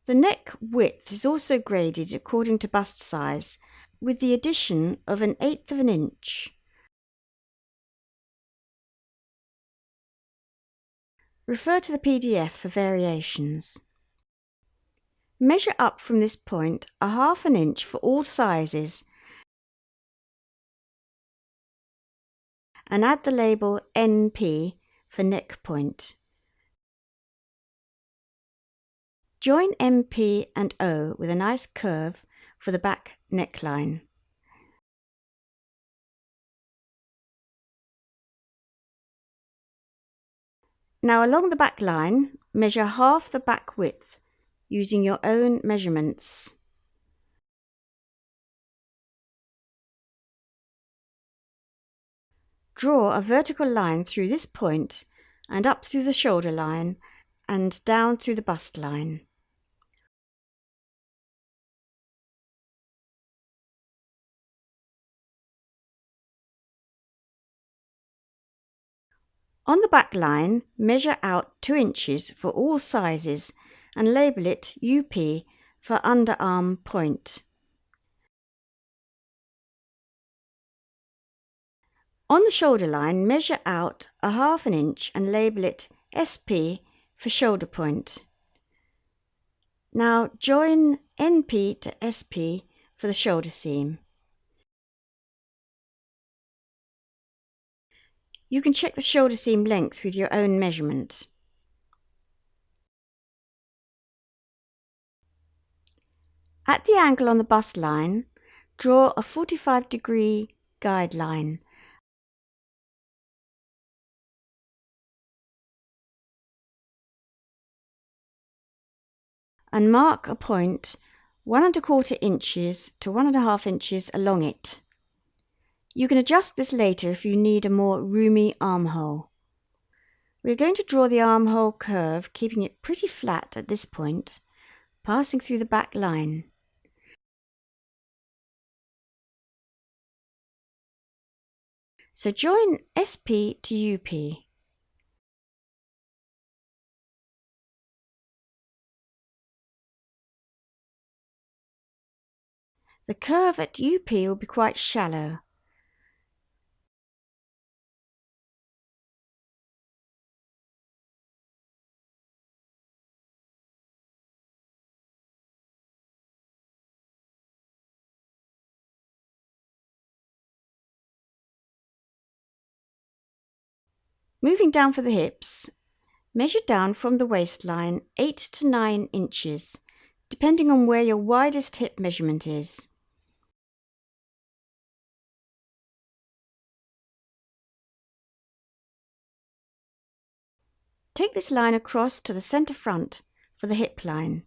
The neck width is also graded according to bust size, with the addition of 1/8 of an inch. Refer to the PDF for variations. Measure up from this point 1/2 inch for all sizes and add the label NP for neck point. Join MP and O with a nice curve for the back neckline. Now along the back line, measure half the back width using your own measurements. Draw a vertical line through this point and up through the shoulder line and down through the bust line. On the back line, measure out 2 inches for all sizes and label it UP for underarm point. On the shoulder line, measure out 1/2 inch and label it SP for shoulder point. Now join NP to SP for the shoulder seam. You can check the shoulder seam length with your own measurement. At the angle on the bust line, draw a 45-degree guideline. And mark a point 1 1/4 inches to 1 1/2 inches along it. You can adjust this later if you need a more roomy armhole. We're going to draw the armhole curve, keeping it pretty flat at this point, passing through the back line. So join SP to UP. The curve at UP will be quite shallow. Moving down for the hips, measure down from the waistline 8 to 9 inches, depending on where your widest hip measurement is. Take this line across to the centre front for the hip line.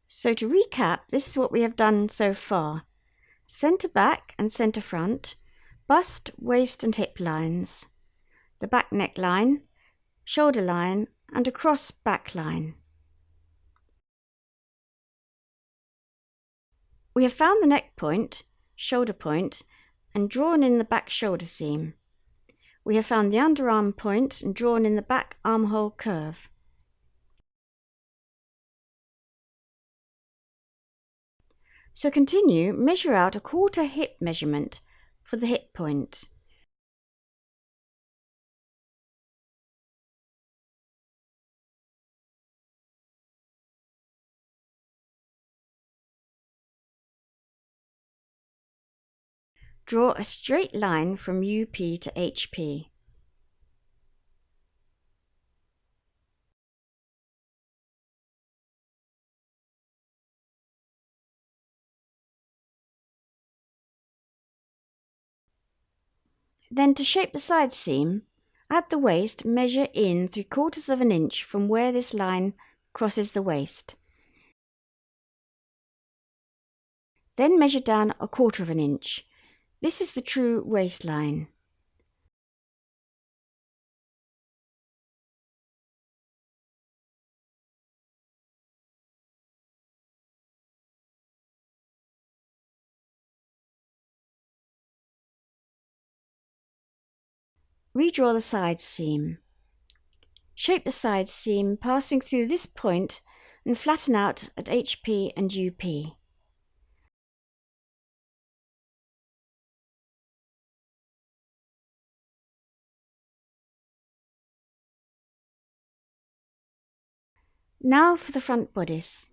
So to recap, this is what we have done so far. Centre back and centre front, bust, waist and hip lines, the back neck line, shoulder line and a cross back line. We have found the neck point, shoulder point and drawn in the back shoulder seam. We have found the underarm point and drawn in the back armhole curve. So continue, measure out 1/4 hip measurement for the hip point. Draw a straight line from UP to HP. Then to shape the side seam, at the waist measure in 3/4 of an inch from where this line crosses the waist. Then measure down 1/4 of an inch. This is the true waistline. redraw the side seam. Shape the side seam passing through this point and flatten out at HP and UP. Now for the front bodice.